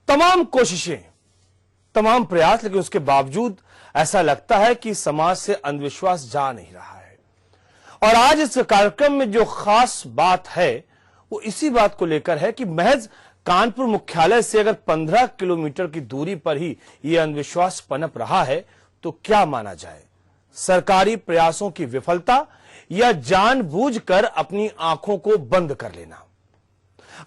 तमाम कोशिशें, तमाम प्रयास, लेकिन उसके बावजूद ऐसा लगता है कि समाज से अंधविश्वास जा नहीं रहा है। और आज इस कार्यक्रम में जो खास बात है वो इसी बात को लेकर है कि महज कानपुर मुख्यालय से अगर 15 किलोमीटर की दूरी पर ही यह अंधविश्वास पनप रहा है तो क्या माना जाए, सरकारी प्रयासों की विफलता या जानबूझकर अपनी आंखों को बंद कर लेना।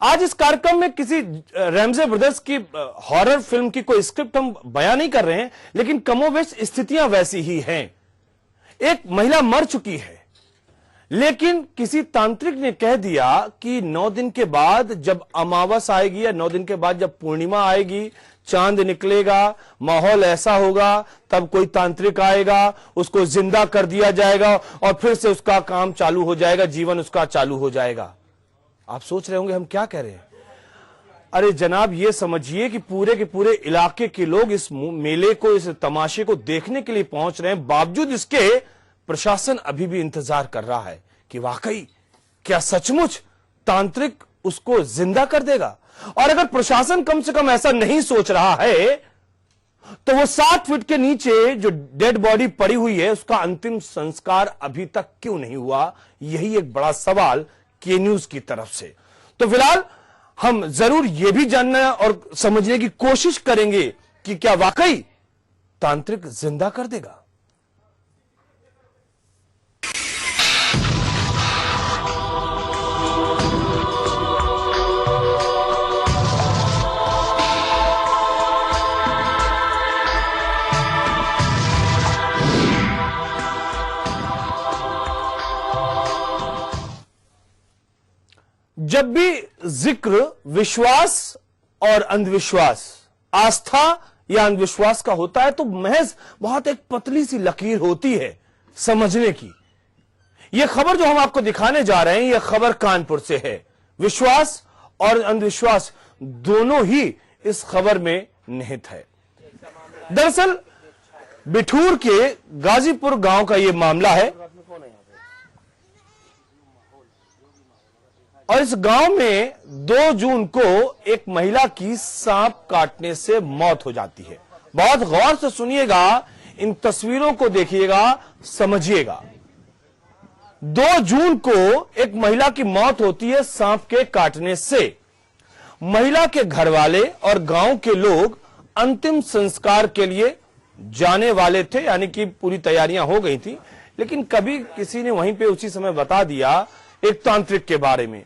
आज इस कार्यक्रम में किसी रैमजे ब्रदर्स की हॉरर फिल्म की कोई स्क्रिप्ट हम बयान नहीं कर रहे हैं, लेकिन कमोबेश स्थितियां वैसी ही हैं। एक महिला मर चुकी है, लेकिन किसी तांत्रिक ने कह दिया कि 9 दिन के बाद जब अमावस आएगी या 9 दिन के बाद जब पूर्णिमा आएगी, चांद निकलेगा, माहौल ऐसा होगा, तब कोई तांत्रिक आएगा, उसको जिंदा कर दिया जाएगा और फिर से उसका काम चालू हो जाएगा, जीवन उसका चालू हो जाएगा। आप सोच रहे होंगे हम क्या कह रहे हैं। अरे जनाब, ये समझिए कि पूरे के पूरे इलाके के लोग इस मेले को, इस तमाशे को देखने के लिए पहुंच रहे हैं। बावजूद इसके प्रशासन अभी भी इंतजार कर रहा है कि वाकई क्या सचमुच तांत्रिक उसको जिंदा कर देगा। और अगर प्रशासन कम से कम ऐसा नहीं सोच रहा है तो वो 7 फीट के नीचे जो डेड बॉडी पड़ी हुई है उसका अंतिम संस्कार अभी तक क्यों नहीं हुआ, यही एक बड़ा सवाल के न्यूज की तरफ से। तो फिलहाल हम जरूर यह भी जानना और समझने की कोशिश करेंगे कि क्या वाकई तांत्रिक जिंदा कर देगा। जब भी जिक्र विश्वास और अंधविश्वास, आस्था या अंधविश्वास का होता है तो महज बहुत एक पतली सी लकीर होती है समझने की। यह खबर जो हम आपको दिखाने जा रहे हैं, यह खबर कानपुर से है। विश्वास और अंधविश्वास दोनों ही इस खबर में निहित है। दरअसल बिठूर के गाजीपुर गांव का यह मामला है और इस गांव में 2 जून को एक महिला की सांप काटने से मौत हो जाती है। बहुत गौर से सुनिएगा, इन तस्वीरों को देखिएगा, समझिएगा। 2 जून को एक महिला की मौत होती है सांप के काटने से। महिला के घर वाले और गांव के लोग अंतिम संस्कार के लिए जाने वाले थे, यानी कि पूरी तैयारियां हो गई थी, लेकिन कभी किसी ने वहीं पे उसी समय बता दिया एक तांत्रिक के बारे में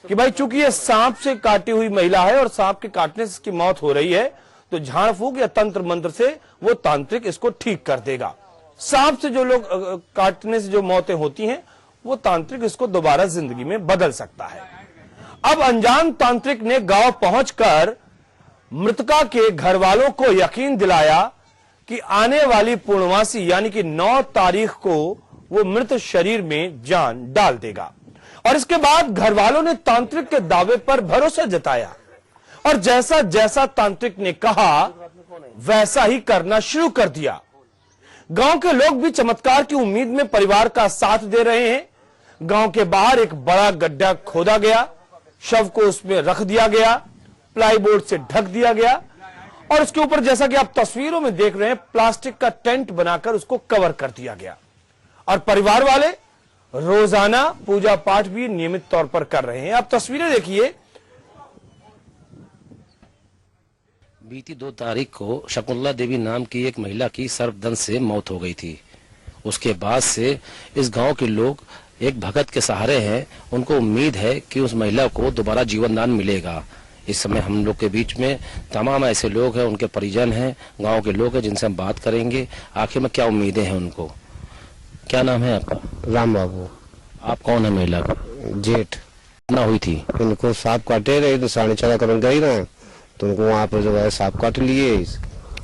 कि भाई चूंकि ये सांप से काटी हुई महिला है और सांप के काटने से इसकी मौत हो रही है तो झाड़ फूक या तंत्र मंत्र से वो तांत्रिक इसको ठीक कर देगा। सांप से जो लोग काटने से जो मौतें होती हैं वो तांत्रिक इसको दोबारा जिंदगी में बदल सकता है। अब अनजान तांत्रिक ने गांव पहुंचकर मृतका के घर वालों को यकीन दिलाया कि आने वाली पूर्णमासी यानी कि 9 तारीख को वो मृत शरीर में जान डाल देगा। और इसके बाद घर वालों ने तांत्रिक के दावे पर भरोसा जताया और जैसा जैसा तांत्रिक ने कहा वैसा ही करना शुरू कर दिया। गांव के लोग भी चमत्कार की उम्मीद में परिवार का साथ दे रहे हैं। गांव के बाहर एक बड़ा गड्ढा खोदा गया, शव को उसमें रख दिया गया, प्लाईबोर्ड से ढक दिया गया और उसके ऊपर, जैसा कि आप तस्वीरों में देख रहे हैं, प्लास्टिक का टेंट बनाकर उसको कवर कर दिया गया। और परिवार वाले रोजाना पूजा पाठ भी नियमित तौर पर कर रहे हैं। आप तस्वीरें देखिए। बीती 2 तारीख को शकुंतला देवी नाम की एक महिला की सर्पदंश से मौत हो गई थी। उसके बाद से इस गांव के लोग एक भगत के सहारे हैं। उनको उम्मीद है कि उस महिला को दोबारा जीवन दान मिलेगा। इस समय हम लोग के बीच में तमाम ऐसे लोग हैं, उनके परिजन हैं, गांव के लोग हैं, जिनसे हम बात करेंगे आखिर में क्या उम्मीदें हैं उनको। क्या नाम है आपका? राम बाबू। आप कौन है महिला का? जेठ। ना हुई थी इनको सांप काटे रहे तो 4:30 करन गई ना, तो उनको वहाँ पर जो है सांप काट लिए।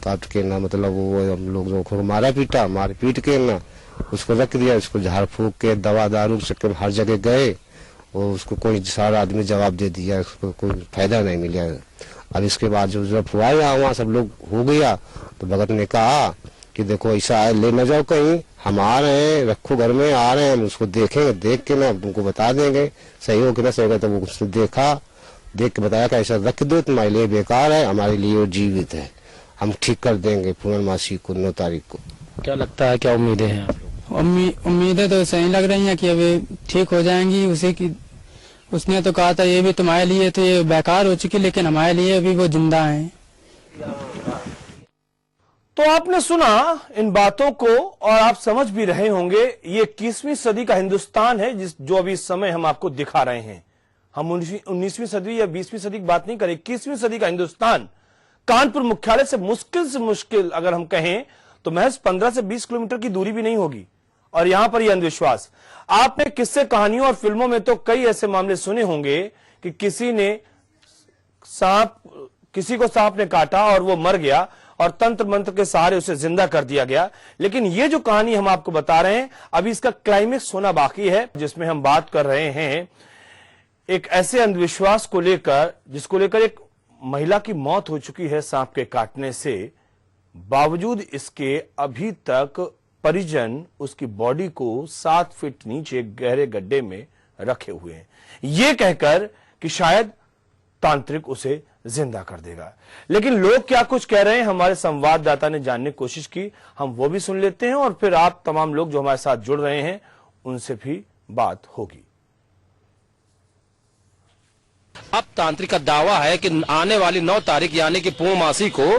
काट के ना मतलब वो हम लोग जो मारा पीटा, मार पीट के ना उसको रख दिया। उसको झाड़ फूक के दवा दारू से हर जगह गए और उसको कोई सारा आदमी जवाब दे दिया, उसको कोई फायदा नहीं मिला। अब इसके बाद जो जब हुआ वहाँ सब लोग हो गया तो भगत ने कहा कि देखो ऐसा है, ले न जाओ कहीं, हम आ रहे हैं, रखो घर में, आ रहे हैं, हम उसको देखेंगे, देख के ना तुमको बता देंगे, सही हो कि ना सही होगा। तो वो उसने देखा, देख के बताया कि ऐसा रख दो, तुम्हारे लिए बेकार है, हमारे लिए वो जीवित है, हम ठीक कर देंगे पूर्णमासी को 9 तारीख को। क्या लगता है, क्या उम्मीदें हैं आप लोग? उम्मीदें तो सही लग रही हैं कि अभी ठीक हो जाएंगी। उसे की उसने तो कहा था ये भी तुम्हारे लिए तो ये बेकार हो चुकी, लेकिन हमारे लिए अभी वो जिंदा हैं। तो आपने सुना इन बातों को और आप समझ भी रहे होंगे ये 21वीं सदी का हिंदुस्तान है जो अभी इस समय हम आपको दिखा रहे हैं। हम 19वीं सदी या 20वीं सदी की बात नहीं करें, 21वीं सदी का हिंदुस्तान। कानपुर मुख्यालय से मुश्किल अगर हम कहें तो महज 15 से 20 किलोमीटर की दूरी भी नहीं होगी। और यहां पर यह अंधविश्वास, आपने किस्से कहानियों और फिल्मों में तो कई ऐसे मामले सुने होंगे कि किसी को सांप ने काटा और वो मर गया और तंत्र मंत्र के सहारे उसे जिंदा कर दिया गया। लेकिन ये जो कहानी हम आपको बता रहे हैं अभी इसका क्लाइमेक्स होना बाकी है, जिसमें हम बात कर रहे हैं एक ऐसे अंधविश्वास को लेकर जिसको लेकर एक महिला की मौत हो चुकी है सांप के काटने से। बावजूद इसके अभी तक परिजन उसकी बॉडी को 7 फीट नीचे गहरे गड्ढे में रखे हुए हैं, ये कहकर कि शायद तांत्रिक उसे जिंदा कर देगा। लेकिन लोग क्या कुछ कह रहे हैं हमारे संवाददाता ने जानने की कोशिश की, हम वो भी सुन लेते हैं और फिर आप तमाम लोग जो हमारे साथ जुड़ रहे हैं उनसे भी बात होगी। अब तांत्रिक का दावा है कि आने वाली 9 तारीख यानी कि पूर्णमासी को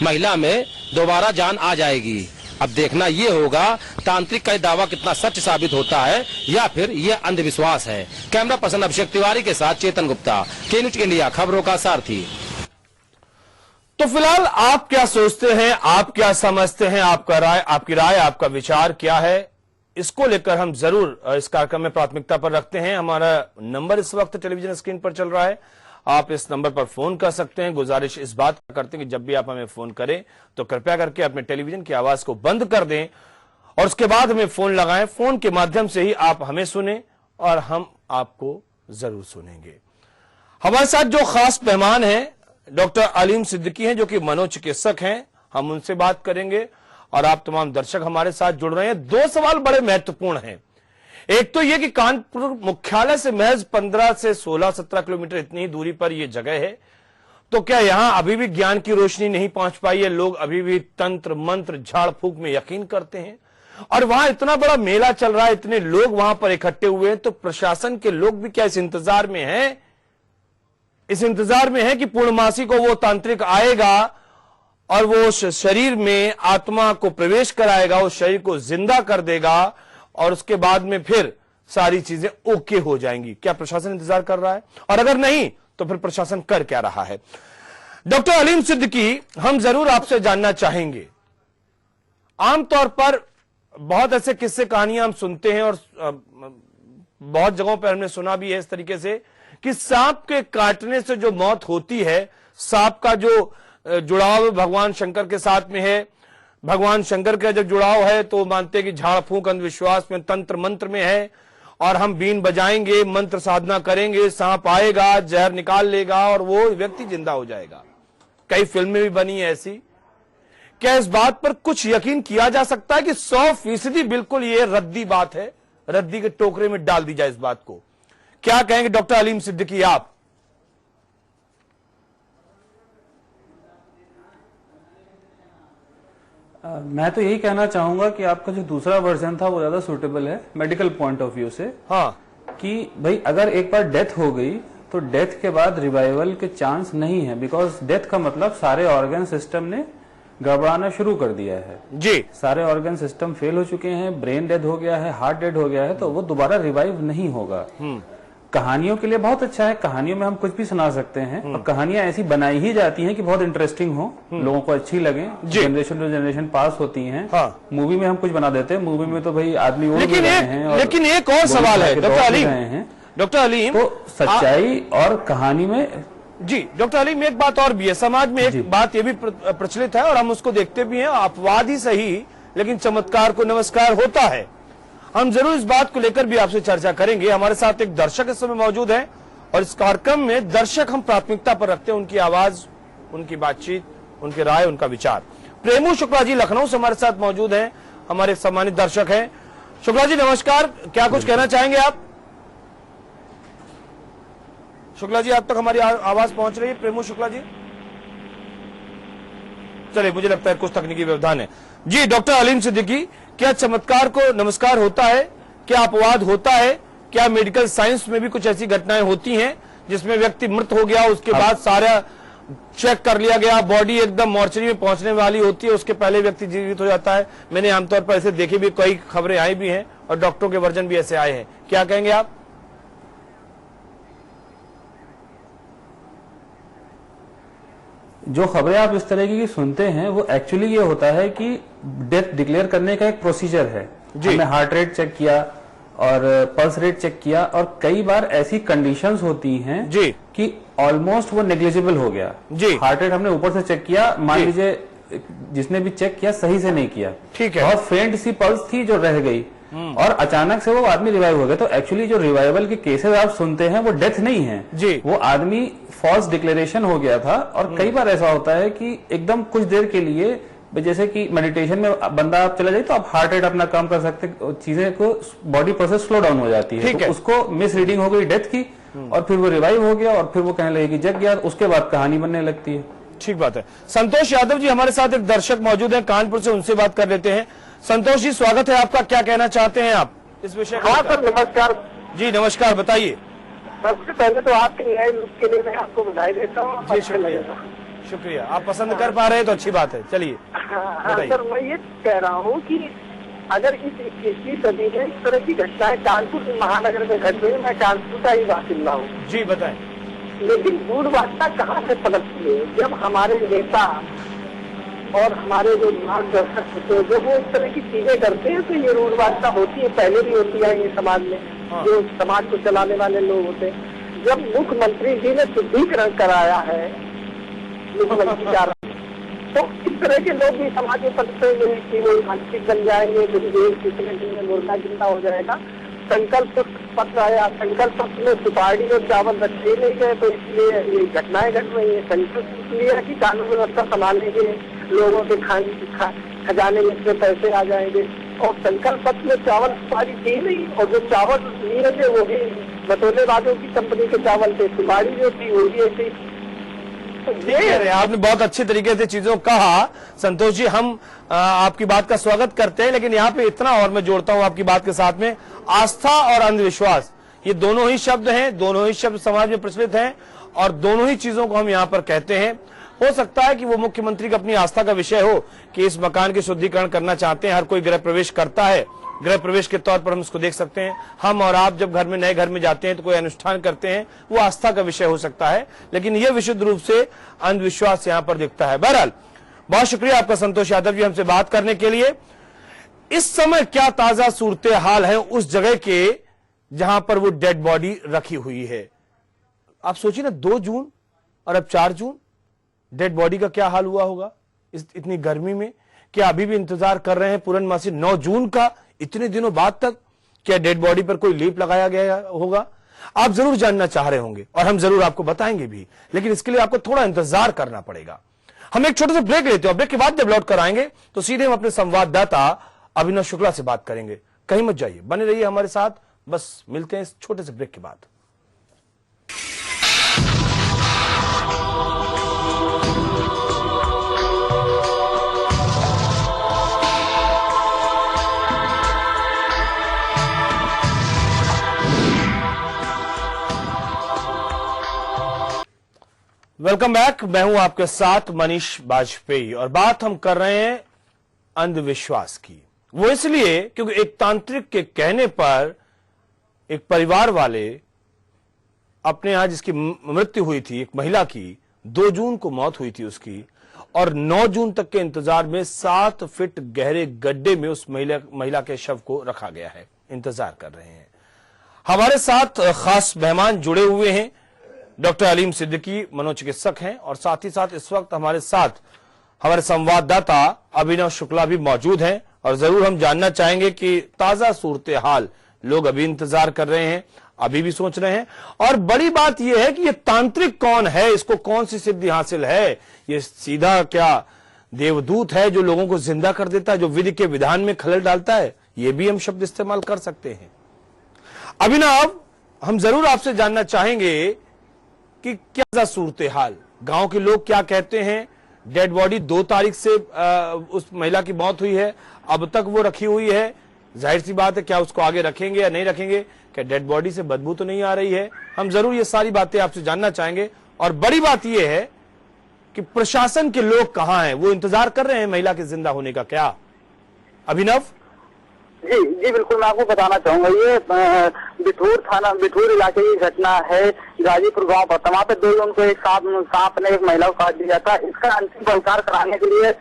महिला में दोबारा जान आ जाएगी। अब देखना ये होगा तांत्रिक का दावा कितना सच साबित होता है या फिर यह अंधविश्वास है। कैमरा पर्सन अभिषेक तिवारी के साथ चेतन गुप्ता, के न्यूज इंडिया, खबरों का सारथी। तो फिलहाल आप क्या सोचते हैं, आप क्या समझते हैं, आपकी राय आपका विचार क्या है, इसको लेकर हम जरूर इस कार्यक्रम में प्राथमिकता पर रखते हैं। हमारा नंबर इस वक्त टेलीविजन स्क्रीन पर चल रहा है, आप इस नंबर पर फोन कर सकते हैं। गुजारिश इस बात करते हैं कि जब भी आप हमें फोन करें तो कृपया करके अपने टेलीविजन की आवाज को बंद कर दें और उसके बाद हमें फोन लगाएं। फोन के माध्यम से ही आप हमें सुने और हम आपको जरूर सुनेंगे। हमारे साथ जो खास मेहमान हैं डॉक्टर अलीम सिद्दीकी हैं जो कि मनोचिकित्सक हैं, हम उनसे बात करेंगे और आप तमाम दर्शक हमारे साथ जुड़ रहे हैं। 2 सवाल बड़े महत्वपूर्ण हैं। एक तो यह कि कानपुर मुख्यालय से महज 15 से 16-17 किलोमीटर इतनी ही दूरी पर यह जगह है, तो क्या यहां अभी भी ज्ञान की रोशनी नहीं पहुंच पाई है? लोग अभी भी तंत्र मंत्र झाड़ फूक में यकीन करते हैं और वहां इतना बड़ा मेला चल रहा है, इतने लोग वहां पर इकट्ठे हुए हैं, तो प्रशासन के लोग भी क्या इस इंतजार में हैं? इस इंतजार में है कि पूर्णमासी को वो तांत्रिक आएगा और वो शरीर में आत्मा को प्रवेश कराएगा, उस शरीर को जिंदा कर देगा और उसके बाद में फिर सारी चीजें ओके हो जाएंगी। क्या प्रशासन इंतजार कर रहा है? और अगर नहीं तो फिर प्रशासन कर क्या रहा है? डॉक्टर अलीम सिद्दीकी, हम जरूर आपसे जानना चाहेंगे, आमतौर पर बहुत ऐसे किस्से कहानियां हम सुनते हैं और बहुत जगहों पर हमने सुना भी है इस तरीके से कि सांप के काटने से जो मौत होती है, सांप का जो जुड़ाव भगवान शंकर के साथ में है, भगवान शंकर का जब जुड़ाव है तो मानते हैं कि झाड़ फूंक अंधविश्वास में, तंत्र मंत्र में है और हम बीन बजाएंगे, मंत्र साधना करेंगे, सांप आएगा, जहर निकाल लेगा और वो व्यक्ति जिंदा हो जाएगा। कई फिल्में भी बनी है ऐसी। क्या इस बात पर कुछ यकीन किया जा सकता है कि 100% बिल्कुल ये रद्दी बात है, रद्दी के टोकरे में डाल दी जाए इस बात को? क्या कहेंगे डॉक्टर अलीम सिद्दीकी आप? मैं तो यही कहना चाहूंगा कि आपका जो दूसरा वर्जन था वो ज्यादा सूटेबल है मेडिकल पॉइंट ऑफ व्यू से। हाँ, कि भाई अगर एक बार डेथ हो गई तो डेथ के बाद रिवाइवल के चांस नहीं है, बिकॉज डेथ का मतलब सारे ऑर्गन सिस्टम ने गड़बड़ाना शुरू कर दिया है जी। सारे ऑर्गन सिस्टम फेल हो चुके हैं, ब्रेन डेड हो गया है, हार्ट डेड हो गया है, तो वो दोबारा रिवाइव नहीं होगा। कहानियों के लिए बहुत अच्छा है, कहानियों में हम कुछ भी सुना सकते हैं और कहानियां ऐसी बनाई ही जाती हैं कि बहुत इंटरेस्टिंग हो, लोगों को अच्छी लगे, जनरेशन टू जनरेशन पास होती हैं। हाँ। मूवी में हम कुछ बना देते हैं, मूवी में तो भाई आदमी वो लेकिन एक और सवाल है डॉक्टर अलीम, तो सच्चाई और कहानी में जी। डॉक्टर अलीम, एक बात और भी है, समाज में एक बात ये भी प्रचलित है और हम उसको देखते भी हैं, अपवाद ही सही लेकिन चमत्कार को नमस्कार होता है। हम जरूर इस बात को लेकर भी आपसे चर्चा करेंगे। हमारे साथ एक दर्शक इस समय मौजूद है और इस कार्यक्रम में दर्शक हम प्राथमिकता पर रखते हैं, उनकी आवाज, उनकी बातचीत, उनकी राय, उनका विचार। प्रेमू शुक्ला जी लखनऊ से हमारे साथ मौजूद हैं, हमारे सम्मानित दर्शक हैं। शुक्ला जी नमस्कार, क्या कुछ कहना चाहेंगे आप? शुक्ला जी, आप तक हमारी आवाज पहुंच रही है? प्रेमू शुक्ला जी, चलिए, मुझे लगता है कुछ तकनीकी व्यवधान है। जी डॉक्टर अलीम सिद्दीकी, क्या चमत्कार को नमस्कार होता है? क्या अपवाद होता है? क्या मेडिकल साइंस में भी कुछ ऐसी घटनाएं होती हैं जिसमें व्यक्ति मृत हो गया, उसके बाद सारा चेक कर लिया गया, बॉडी एकदम मॉर्चरी में पहुंचने वाली होती है, उसके पहले व्यक्ति जीवित हो जाता है? मैंने आमतौर पर ऐसे देखी भी, कई खबरें आई भी हैं और डॉक्टरों के वर्जन भी ऐसे आए हैं। क्या कहेंगे आप? जो खबरें आप इस तरह की सुनते हैं वो एक्चुअली ये होता है कि डेथ डिक्लेयर करने का एक प्रोसीजर है। हमने हार्ट रेट चेक किया और पल्स रेट चेक किया, और कई बार ऐसी कंडीशंस होती हैं जी कि ऑलमोस्ट वो नेग्लिजिबल हो गया। जी, हार्ट रेट हमने ऊपर से चेक किया, मान लीजिए जिसने भी चेक किया सही से नहीं किया, ठीक है, बहुत फेंट सी पल्स थी जो रह गई और अचानक से वो आदमी रिवाइव हो गया। तो एक्चुअली जो रिवाइवल के केसेस आप सुनते हैं वो डेथ नहीं है जी, वो आदमी फॉल्स डिक्लेरेशन हो गया था। और कई बार ऐसा होता है कि एकदम कुछ देर के लिए, जैसे कि मेडिटेशन में बंदा आप चला जाए तो आप हार्ट रेट अपना कम कर सकते, चीजें को बॉडी प्रोसेस स्लो डाउन हो जाती है, तो उसको मिस रीडिंग हो गई डेथ की, और फिर वो रिवाइव हो गया और फिर वो कहने लगे कि जग गया, उसके बाद कहानी बनने लगती है। ठीक बात है। संतोष यादव जी हमारे साथ एक दर्शक मौजूद हैं कानपुर से, उनसे बात कर लेते हैं। संतोष जी, स्वागत है आपका, क्या कहना चाहते हैं आप इस विषय पर? हाँ सर, नमस्कार जी। नमस्कार, बताइए। सबसे पहले तो आपके नए लुक के लिए मैं आपको बधाई देता हूँ। जी शुक्रिया, शुक्रिया, आप पसंद कर पा रहे हैं तो अच्छी बात है। चलिए हाँ सर, मैं ये कह रहा हूँ कि अगर इस 21वीं सदी में इस तरह की घटनाएं कानपुर महानगर में घट रही, मैं कानपुर का ही बासिंदा हूँ। जी बताएं। लेकिन रूढ़वादिता कहाँ से पनपती है? जब हमारे नेता और हमारे जो मार्गदर्शक होते हैं जब वो इस तरह की चीजें करते हैं तो ये रूढ़वादिता होती है, पहले भी होती है ये समाज में। जो समाज को चलाने वाले लोग होते हैं, जब मुख्यमंत्री जी ने शुद्धिकरण कराया है मुख्यमंत्री का, तो इस तरह के लोग भी समाज में पड़ते हैं कि वो मानसिक बन जाएंगे, कितने दिन में मुर्गा जिंदा हो जाएगा। संकल्प पत्र आया, संकल्प पत्र में सुपारी और चावल रखे नहीं गए, तो इसलिए ये घटनाएं घट रही है। संकल्प लिया कि कानून व्यवस्था संभालने के लोगों के खजाने में से पैसे आ जाएंगे, और संकल्प पत्र में चावल सुपारी थी नहीं, और जो चावल लिए थे वो भी बटोलेबाजों की कंपनी के चावल थे, सुपारी जो थी वो भी ऐसी। ये आपने बहुत अच्छे तरीके से चीजों को कहा संतोष जी, हम आपकी बात का स्वागत करते हैं, लेकिन यहाँ पे इतना और मैं जोड़ता हूँ आपकी बात के साथ में, आस्था और अंधविश्वास ये दोनों ही शब्द हैं, दोनों ही शब्द समाज में प्रचलित हैं और दोनों ही चीजों को हम यहाँ पर कहते हैं। हो सकता है कि वो मुख्यमंत्री का अपनी आस्था का विषय हो कि इस मकान की शुद्धिकरण करना चाहते हैं, हर कोई गृह प्रवेश करता है, गृह प्रवेश के तौर पर हम इसको देख सकते हैं। हम और आप जब घर में नए घर में जाते हैं तो कोई अनुष्ठान करते हैं, वो आस्था का विषय हो सकता है, लेकिन यह विशुद्ध रूप से अंधविश्वास यहाँ पर दिखता है। बहरहाल बहुत शुक्रिया आपका संतोष यादव जी हमसे बात करने के लिए। इस समय क्या ताजा सूरत हाल है उस जगह के जहां पर वो डेड बॉडी रखी हुई है? आप सोचिए ना, 2 जून और अब 4 जून, डेड बॉडी का क्या हाल हुआ होगा इतनी गर्मी में? क्या अभी भी इंतजार कर रहे हैं पूर्णमासी 9 जून का, इतने दिनों बाद तक? क्या डेड बॉडी पर कोई लीप लगाया गया होगा? आप जरूर जानना चाह रहे होंगे और हम जरूर आपको बताएंगे भी, लेकिन इसके लिए आपको थोड़ा इंतजार करना पड़ेगा। हम एक छोटे से ब्रेक लेते हैं, ब्रेक के बाद जब लौट कर आएंगे तो सीधे हम अपने संवाददाता अभिनव शुक्ला से बात करेंगे। कहीं मत जाइए, बने रहिए हमारे साथ, बस मिलते हैं इस छोटे से ब्रेक के बाद। वेलकम बैक, मैं हूं आपके साथ मनीष बाजपेयी और बात हम कर रहे हैं अंधविश्वास की। वो इसलिए क्योंकि एक तांत्रिक के कहने पर एक परिवार वाले अपने यहां जिसकी मृत्यु हुई थी, एक महिला की 2 जून को मौत हुई थी उसकी, और 9 जून तक के इंतजार में 7 फीट गहरे गड्ढे में उस महिला के शव को रखा गया है, इंतजार कर रहे हैं। हमारे साथ खास मेहमान जुड़े हुए हैं, डॉक्टर अलीम सिद्दीकी मनोचिकित्सक हैं और साथ ही साथ इस वक्त हमारे साथ हमारे संवाददाता अभिनव शुक्ला भी मौजूद हैं और जरूर हम जानना चाहेंगे कि ताजा सूरत हाल लोग अभी इंतजार कर रहे हैं, अभी भी सोच रहे हैं। और बड़ी बात यह है कि ये तांत्रिक कौन है, इसको कौन सी सिद्धि हासिल है? ये सीधा क्या देवदूत है जो लोगों को जिंदा कर देता है, जो विधि के विधान में खलल डालता है? ये भी हम शब्द इस्तेमाल कर सकते हैं। अभिनव, हम जरूर आपसे जानना चाहेंगे कि क्या सूरत हाल, गांव के लोग क्या कहते हैं। डेड बॉडी 2 तारीख से उस महिला की मौत हुई है, अब तक वो रखी हुई है। जाहिर सी बात है, क्या उसको आगे रखेंगे या नहीं रखेंगे, क्या डेड बॉडी से बदबू तो नहीं आ रही है। हम जरूर ये सारी बातें आपसे जानना चाहेंगे। और बड़ी बात यह है कि प्रशासन के लोग कहां हैं, वो इंतजार कर रहे हैं महिला के जिंदा होने का। क्या अभिनव? जी जी बिल्कुल, मैं आपको बताना चाहूंगा, ये बिठूर इलाके की घटना है। गाजीपुर गांव पर वहाँ पे 2 जून को एक सांप ने एक महिला को काट दिया था। इसका अंतिम संस्कार कराने के लिए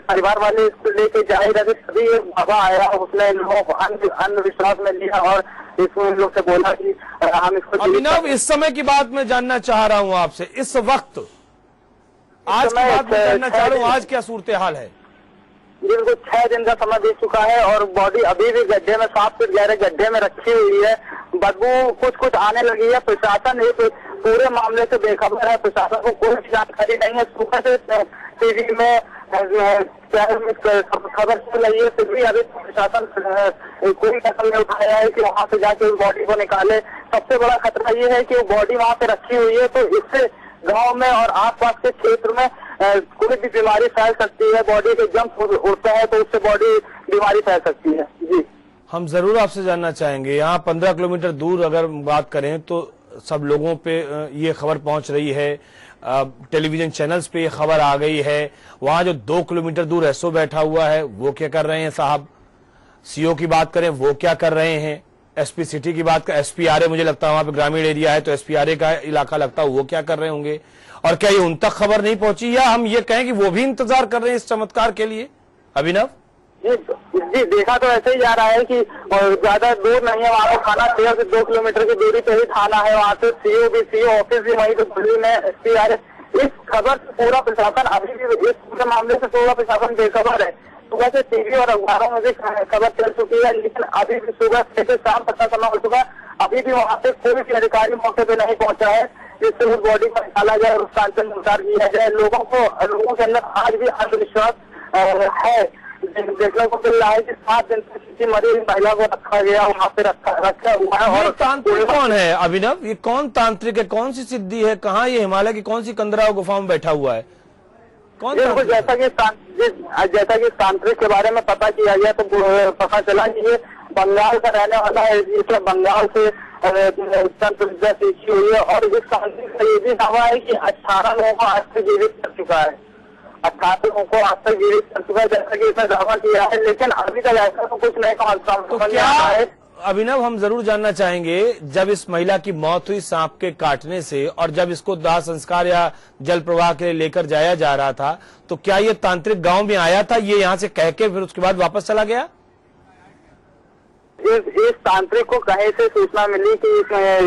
परिवार वाले इसको लेके जा रहे थे, तभी एक बाबा आया, उसने लोगों को अंधविश्वास में लिया और इसमें लोग से बोला कि हम इसको। अभिनव, इस समय की बात मैं जानना चाह रहा हूँ आपसे, इस वक्त आज की बात मैं जानना चाह रहा हूँ, आज क्या सूरत हाल है? जिनको 6 दिन का समय बीत चुका है और बॉडी अभी भी गड्ढे में, 7 फीट गहरे गड्ढे में रखी हुई है। बदबू कुछ आने लगी है। प्रशासन एक पूरे मामले से बेखबर है, प्रशासन को कोई जानकारी नहीं है। सुबह से टीवी में खबर चल रही है, फिर भी अभी प्रशासन कोई कदम नहीं उठाया है कि वहाँ से जाके उस बॉडी को निकाले। सबसे बड़ा खतरा ये है कि वो बॉडी वहाँ पे रखी हुई है, तो इससे गांव में और आसपास के क्षेत्र में कोई भी बीमारी फैल सकती है। बॉडी के जंप उड़ता है तो उससे बॉडी बीमारी फैल सकती है। जी, हम जरूर आपसे जानना चाहेंगे, यहाँ 15 किलोमीटर दूर अगर बात करें तो सब लोगों पे ये खबर पहुंच रही है, टेलीविजन चैनल्स पे ये खबर आ गई है। वहां जो 2 किलोमीटर दूर एसओ बैठा हुआ है वो क्या कर रहे हैं साहब, सीओ की बात करें वो क्या कर रहे हैं, एसपी सिटी की बात कर, एसपीआरए मुझे लगता है वहां पे ग्रामीण एरिया है तो एसपीआरए का इलाका लगता है, वो क्या कर रहे होंगे। और क्या ये उन तक खबर नहीं पहुंची, या हम ये कहें कि वो भी इंतजार कर रहे हैं इस चमत्कार के लिए? अभिनव जी, देखा तो ऐसे ही जा रहा है कि ज्यादा दूर नहीं है, वहाँ पर थाना 13 से 2 किलोमीटर की दूरी पे ही थाना है। वहाँ से सीओ ऑफिस भी वहीं पे खुली में, एसपीआरए। इस खबर से पूरा प्रशासन अभी भी, इस पूरे मामले से पूरा प्रशासन बेखबर है। सुबह से टीवी और अखबारों में भी खबर चल चुकी है, लेकिन अभी भी सुबह से शाम तक का समय हो चुका है, अभी भी वहाँ पे कोई भी अधिकारी मौके पे नहीं पहुंचा है जिससे उस बॉडी को निकाला जाए और उसका अंतिम संस्कार किया जाए। लोगों के अंदर आज भी अंधविश्वास है। देखने को मिल रहा है कि 7 दिन से किसी मरी महिला को रखा गया, वहाँ पे रखा हुआ है। और तांत्रिक कौन है अभिनव, ये कौन तांत्रिक है, कौन सी सिद्धि है, कहाँ ये हिमालय की कौन सी कंदरा गुफा में बैठा हुआ है? कौन? जैसा कि तांत्रिक के बारे में पता किया गया तो पता चला कि ये बंगाल का रहने वाला है, इसने बंगाल से तंत्र विद्या सीखी हुई है। और इस तांत्रिक का ये भी दावा है कि 18 लोगों को आज तक जीवित कर चुका है, 18 लोगों को आज तक जीवित कर चुका है, जैसा कि इसने दावा किया है। लेकिन अभी तक ऐसा तो कुछ नहीं कहा। अभिनव, हम जरूर जानना चाहेंगे, जब इस महिला की मौत हुई सांप के काटने से और जब इसको दाह संस्कार या जल प्रवाह के लिए लेकर जाया जा रहा था, तो क्या ये तांत्रिक गांव में आया था, ये यहाँ से कह के फिर उसके बाद वापस चला गया? इस तांत्रिक को कहीं से सूचना मिली कि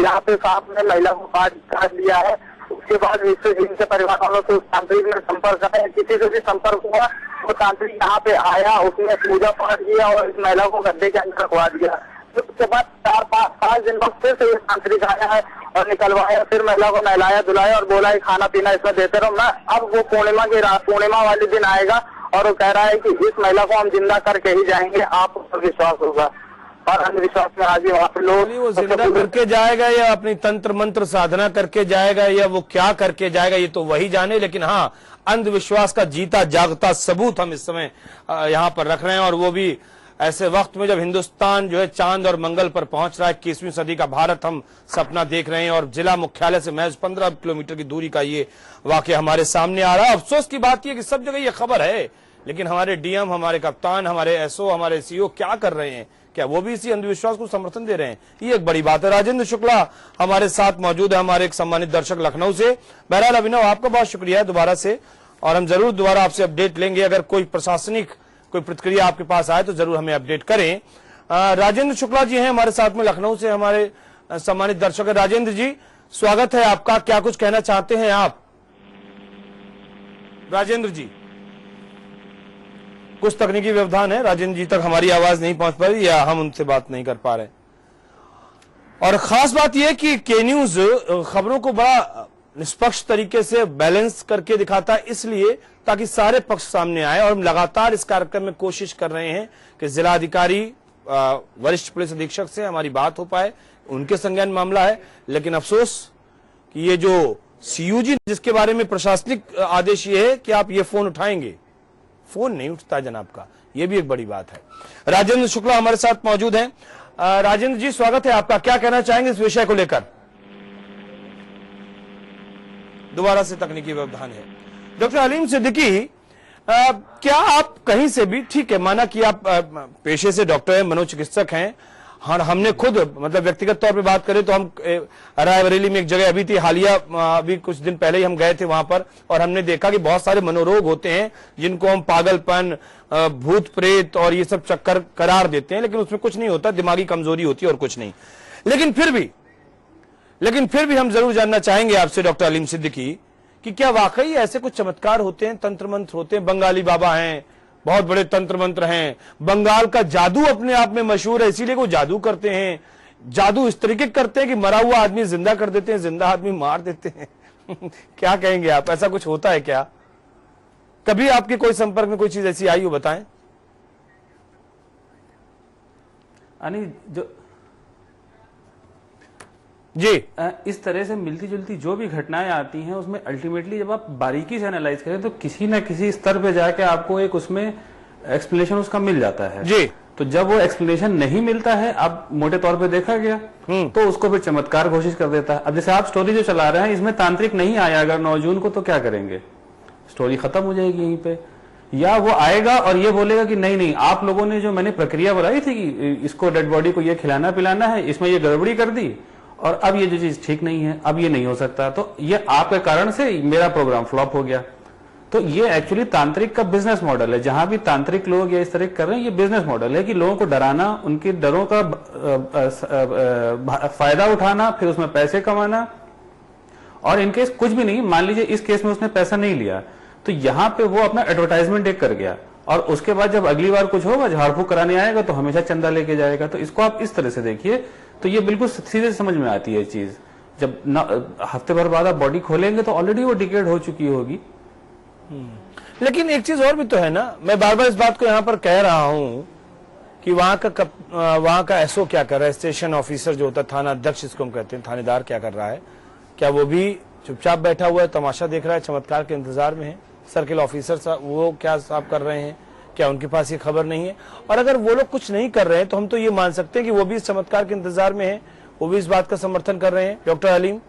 यहाँ पे सांप ने महिला को काट दिया है। उसके बाद इनसे परिवार वालों से उस तांत्रिक ने संपर्क किया, किसी से भी संपर्क हुआ, वो तांत्रिक यहाँ पे आया, उसने पूजा पाठ किया और इस महिला को गड्ढे के अंदर रखवा दिया। उसके बाद 4-5 दिन बाद फिर से ये तांत्रिक आया है और निकलवाया, फिर महिला को नहलाया धुलाया और बोला है खाना पीना इसमें देते रहो। मैं अब वो पूर्णिमा वाले दिन आएगा और वो कह रहा है कि इस महिला को हम जिंदा करके ही जाएंगे, आप उस पर विश्वास होगा। और अंधविश्वास में आज वहाँ पे लोग, वो जिंदा करके जाएगा या अपनी तंत्र मंत्र साधना करके जाएगा या वो क्या करके जाएगा ये तो वही जाने। लेकिन हाँ, अंधविश्वास का जीता जागता सबूत हम इस समय यहाँ पर रख रहे हैं, और वो भी ऐसे वक्त में जब हिंदुस्तान जो है चांद और मंगल पर पहुंच रहा है। 21वीं सदी का भारत हम सपना देख रहे हैं और जिला मुख्यालय से महज 15 किलोमीटर की दूरी का ये वाकया हमारे सामने आ रहा है। अफसोस की बात यह कि सब जगह ये खबर है, लेकिन हमारे डीएम, हमारे कप्तान, हमारे एसओ, हमारे सीओ क्या कर रहे हैं? क्या वो भी इसी अंधविश्वास को समर्थन दे रहे हैं? ये एक बड़ी बात है। राजेंद्र शुक्ला हमारे साथ मौजूद है, हमारे एक सम्मानित दर्शक लखनऊ से। बहरहाल अभिनव, आपका बहुत शुक्रिया है दोबारा से, और हम जरूर दोबारा आपसे अपडेट लेंगे। अगर कोई प्रशासनिक कोई प्रतिक्रिया आपके पास आए तो जरूर हमें अपडेट करें। राजेंद्र शुक्ला जी हैं हमारे साथ में लखनऊ से, हमारे सम्मानित दर्शक है। राजेंद्र जी, स्वागत है आपका, क्या कुछ कहना चाहते हैं आप? राजेंद्र जी, कुछ तकनीकी व्यवधान है, राजेंद्र जी तक हमारी आवाज नहीं पहुंच पा रही या हम उनसे बात नहीं कर पा रहे। और खास बात यह कि के न्यूज खबरों को बड़ा निष्पक्ष तरीके से बैलेंस करके दिखाता है, इसलिए ताकि सारे पक्ष सामने आए। और हम लगातार इस कार्यक्रम में कोशिश कर रहे हैं कि जिलाधिकारी, वरिष्ठ पुलिस अधीक्षक से हमारी बात हो पाए, उनके संज्ञान मामला है। लेकिन अफसोस कि ये जो सीयूजी जिसके बारे में प्रशासनिक आदेश ये है कि आप ये फोन उठाएंगे, फोन नहीं उठता जनाब का, ये भी एक बड़ी बात है। राजेंद्र शुक्ला हमारे साथ मौजूद हैं। राजेंद्र जी स्वागत है आपका, क्या कहना चाहेंगे इस विषय को लेकर? दोबारा से तकनीकी व्यवधान है। डॉक्टर हलीम सिद्दीकी, क्या आप कहीं से भी, ठीक है माना कि आप पेशे से डॉक्टर हैं, मनोचिकित्सक हैं, हाँ हमने खुद मतलब व्यक्तिगत तौर पे बात करें तो हम रायबरेली में एक जगह अभी थी हालिया, अभी कुछ दिन पहले ही हम गए थे वहां पर, और हमने देखा कि बहुत सारे मनोरोग होते हैं जिनको हम पागलपन, भूत प्रेत और ये सब चक्कर करार देते हैं, लेकिन उसमें कुछ नहीं होता, दिमागी कमजोरी होती है और कुछ नहीं। लेकिन फिर भी हम जरूर जानना चाहेंगे आपसे डॉक्टर हलीम सिद्दीकी कि क्या वाकई ऐसे कुछ चमत्कार होते हैं, तंत्र मंत्र होते हैं? बंगाली बाबा हैं, बहुत बड़े तंत्र मंत्र हैं, बंगाल का जादू अपने आप में मशहूर है, इसीलिए वो जादू करते हैं। जादू इस तरीके करते हैं कि मरा हुआ आदमी जिंदा कर देते हैं, जिंदा आदमी मार देते हैं। क्या कहेंगे आप, ऐसा कुछ होता है क्या? कभी आपके कोई संपर्क में कोई चीज ऐसी आई हो, बताएं। जो जी, इस तरह से मिलती जुलती जो भी घटनाएं आती हैं उसमें अल्टीमेटली जब आप बारीकी से एनालाइज करें तो किसी न किसी स्तर पे जाके आपको एक उसमें एक्सप्लेनेशन उसका मिल जाता है। जी, तो जब वो एक्सप्लेनेशन नहीं मिलता है, अब मोटे तौर पे देखा गया, तो उसको फिर चमत्कार घोषित कर देता है। अब जैसे आप स्टोरी जो चला रहे हैं इसमें तांत्रिक नहीं आया अगर 9 जून को, तो क्या करेंगे? स्टोरी खत्म हो जाएगी यहीं पे। या वो आएगा और ये बोलेगा कि नहीं आप लोगों ने जो मैंने प्रक्रिया बताई थी कि इसको डेड बॉडी को ये खिलाना पिलाना है, इसमें ये गड़बड़ी कर दी और अब ये जो चीज ठीक नहीं है, अब ये नहीं हो सकता, तो ये आपके कारण से मेरा प्रोग्राम फ्लॉप हो गया। तो ये एक्चुअली तांत्रिक का बिजनेस मॉडल है। जहां भी तांत्रिक लोग या इस तरह कर रहे हैं, ये बिजनेस मॉडल है कि लोगों को डराना, उनके डरों का फायदा उठाना, फिर उसमें पैसे कमाना। और इनकेस कुछ भी नहीं, मान लीजिए इस केस में उसने पैसा नहीं लिया, तो यहाँ पे वो अपना एडवर्टाइजमेंट एक कर गया और उसके बाद जब अगली बार कुछ होगा, झाड़ फूक कराने आएगा तो हमेशा चंदा लेके जाएगा। तो इसको आप इस तरह से देखिए तो ये बिल्कुल सीधे समझ में आती है चीज। जब हफ्ते भर बाद आप बॉडी खोलेंगे तो ऑलरेडी वो डिकेड हो चुकी होगी। लेकिन एक चीज और भी तो है ना, मैं बार बार इस बात को यहाँ पर कह रहा हूं कि वहां का एसओ क्या कर रहा है, स्टेशन ऑफिसर जो होता है, थाना अध्यक्ष इसको हम कहते हैं, थानेदार क्या कर रहा है? क्या वो भी चुपचाप बैठा हुआ है, तमाशा देख रहा है, चमत्कार के इंतजार में है? सर्किल ऑफिसर साहब वो क्या साहब कर रहे हैं? क्या उनके पास ये खबर नहीं है? और अगर वो लोग कुछ नहीं कर रहे हैं तो हम तो ये मान सकते हैं कि वो भी इस चमत्कार के इंतजार में है, वो भी इस बात का समर्थन कर रहे हैं। डॉक्टर हलीम,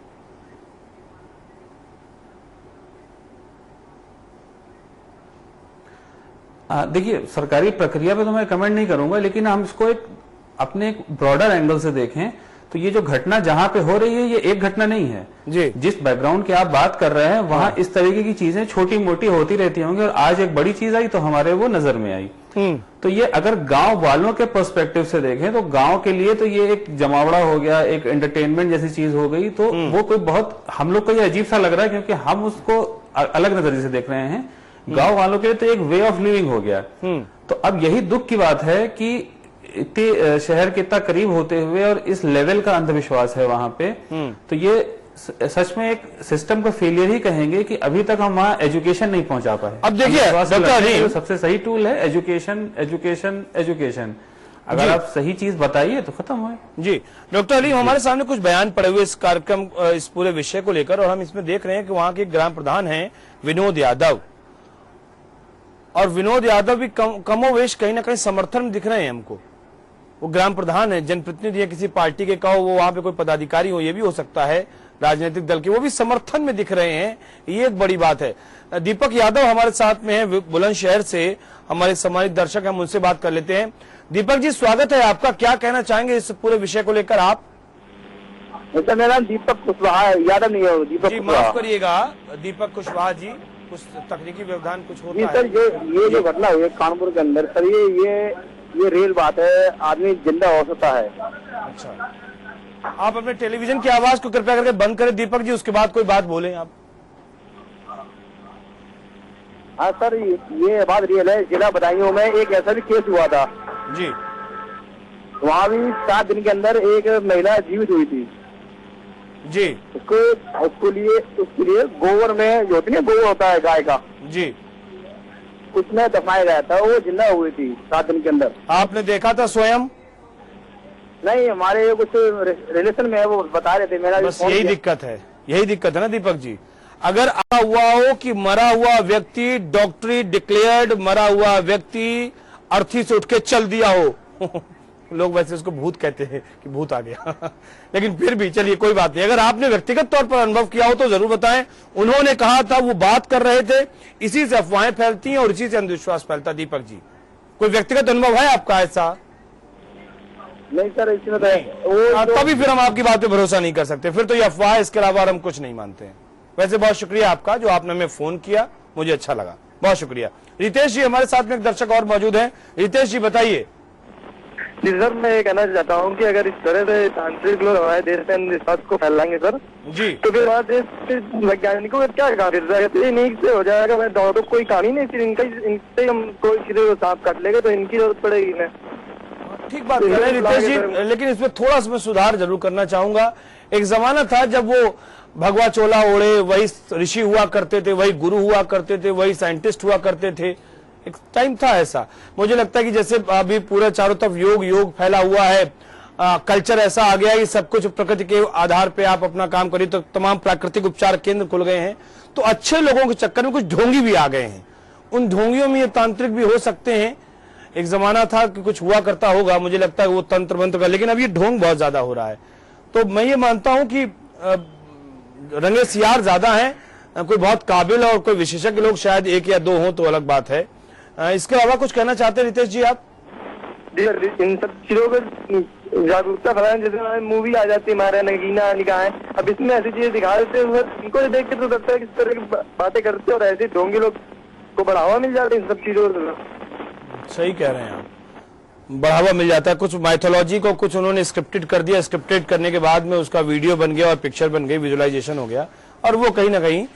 देखिए सरकारी प्रक्रिया पे तो मैं कमेंट नहीं करूंगा, लेकिन हम इसको अपने एक ब्रॉडर एंगल से देखें तो ये जो घटना जहां पे हो रही है ये एक घटना नहीं है जी। जिस बैकग्राउंड की आप बात कर रहे हैं वहां इस तरीके की चीजें छोटी मोटी होती रहती होंगी, और आज एक बड़ी चीज आई तो हमारे वो नजर में आई। तो ये अगर गांव वालों के पर्सपेक्टिव से देखें तो गांव के लिए तो ये एक जमावड़ा हो गया, एक एंटरटेनमेंट जैसी चीज हो गई। तो वो कोई बहुत, हम लोग को ये अजीब सा लग रहा है क्योंकि हम उसको अलग नजरिए से देख रहे हैं। गांव वालों के लिए तो एक वे ऑफ लिविंग हो गया। तो अब यही दुख की बात है कि इतने शहर के इतना करीब होते हुए और इस लेवल का अंधविश्वास है वहां पे। तो ये सच में एक सिस्टम का फेलियर ही कहेंगे कि अभी तक हम वहां एजुकेशन नहीं पहुंचा पाए। अब देखिए डॉक्टर हलीम, सबसे सही टूल है एजुकेशन, एजुकेशन, एजुकेशन। अगर आप सही चीज बताइए तो खत्म हो जी। डॉक्टर हलीम, हमारे सामने कुछ बयान पड़े हुए इस कार्यक्रम, इस पूरे विषय को लेकर, और हम इसमें देख रहे हैं कि वहां के ग्राम प्रधान हैं विनोद यादव, और विनोद यादव भी कमोवेश कहीं ना कहीं समर्थन में दिख रहे हैं हमको। वो ग्राम प्रधान है, जनप्रतिनिधि है, किसी पार्टी के कहो, वो वहां पे कोई पदाधिकारी हो, ये भी हो सकता है राजनीतिक दल के, वो भी समर्थन में दिख रहे हैं, ये एक बड़ी बात है। दीपक यादव हमारे साथ में है बुलंदशहर से, हमारे सम्मानित दर्शक हैं, हम उनसे बात कर लेते हैं। दीपक जी स्वागत है आपका, क्या कहना चाहेंगे इस पूरे विषय को लेकर आप? मेरा नाम दीपक कुशवाहा यादव नहीं है, दीपक जी माफ करिएगा दीपक कुशवाहा जी, कुछ तकनीकी व्यवधान कुछ होता है। सर ये जो घटना हुई है कानपुर के अंदर, सर ये रेल बात है, आदमी जिंदा हो सकता है। अच्छा, आप अपने टेलीविजन की आवाज को कृपया करके बंद करें दीपक जी, उसके बाद कोई बात बोलें आप। हाँ सर, ये बात रियल है। जिला बदायूं में एक ऐसा भी केस हुआ था जी, वहाँ भी 7 दिन के अंदर एक महिला जीवित हुई थी जी। उसके लिए गोबर में जो होती है, गोबर होता है गाय का जी, उसमें दफनाया गया था, वो जिंदा हुई थी 7 दिन के अंदर। आपने देखा था स्वयं? नहीं, हमारे कुछ रिलेशन में है, वो बता रहे थे। मेरा बस यही दिक्कत है, यही दिक्कत है ना दीपक जी। अगर ऐसा हुआ हो कि मरा हुआ व्यक्ति डॉक्टरी डिक्लेयर्ड मरा हुआ व्यक्ति अर्थी से उठ के चल दिया हो लोग वैसे उसको भूत कहते हैं कि भूत आ गया लेकिन फिर भी चलिए कोई बात नहीं। अगर आपने व्यक्तिगत तौर पर अनुभव किया हो तो जरूर बताएं। उन्होंने कहा था, वो बात कर रहे थे, इसी से अफवाहें फैलती हैं और इसी से अंधविश्वास फैलता। दीपक जी, कोई व्यक्तिगत अनुभव है आपका ऐसा? नहीं सर, इसमें तो तभी फिर हम आपकी बात पे भरोसा नहीं कर सकते, फिर तो ये अफवाह है, इसके अलावा हम कुछ नहीं मानते हैं। वैसे बहुत शुक्रिया आपका जो आपने हमें फोन किया, मुझे अच्छा लगा, बहुत शुक्रिया। रितेश जी हमारे साथ में एक दर्शक और मौजूद हैं। रितेश जी बताइए। जी सर, मैं ये कहना चाहता हूँ कि अगर इस तरह से तांत्रिक लोग हमारे देश में अंधविश्वास को फैलाएंगे सर जी, तो फिर हमारे देश के वैज्ञानिकों का क्या काम फिर इन्हीं से हो जाएगा। मैं तो कोई काम ही नहीं, फिर इनसे हम कोई किसी को सांप काट लेंगे तो इनकी जरूरत पड़ेगी ना। ठीक बात कर रहे हैं रितेश जी, लेकिन इसमें थोड़ा सा मैं सुधार जरूर करना चाहूंगा। एक जमाना था जब वो भगवा चोला ओढ़े वही ऋषि हुआ करते थे, वही गुरु हुआ करते थे, वही साइंटिस्ट हुआ करते थे। एक टाइम था ऐसा। मुझे लगता है कि जैसे अभी पूरे चारों तरफ योग फैला हुआ है, कल्चर ऐसा आ गया है कि सब कुछ प्रकृति के आधार पे आप अपना काम करिए, तो तमाम प्राकृतिक उपचार केंद्र खुल गए हैं। तो अच्छे लोगों के चक्कर में कुछ ढोंगी भी आ गए हैं। उन ढोंगियों में ये तांत्रिक भी हो सकते हैं। एक जमाना था कि कुछ हुआ करता होगा, मुझे लगता है वो तंत्र मंत्र का, लेकिन अब ये ढोंग बहुत ज्यादा हो रहा है। तो मैं ये मानता हूं कि रंगे सियार ज्यादा हैं, कोई बहुत काबिल और कोई विशेषज्ञ लोग शायद एक या दो हों तो अलग बात है। इसके अलावा कुछ कहना चाहते हैं रितेश जी आप? इन सब चीजों को जागरूकता फैलाने, जैसे मूवी आ जाती है हमारे नगीना निगाहें, अब इसमें ऐसी चीजें दिखा देते हैं, इनको देख के तो लगता है किस तरह की बातें करते हैं और ऐसे ढोंगी लोग को बढ़ावा मिल जाता है इन सब चीजों को। सही कह रहे हैं आप, बढ़ावा मिल जाता है। कुछ माइथोलॉजी को कुछ उन्होंने स्क्रिप्टेड कर दिया, स्क्रिप्टेड करने के बाद में उसका वीडियो बन गया और पिक्चर बन गई, विजुअलाइजेशन हो गया, और वो कहीं ना कहीं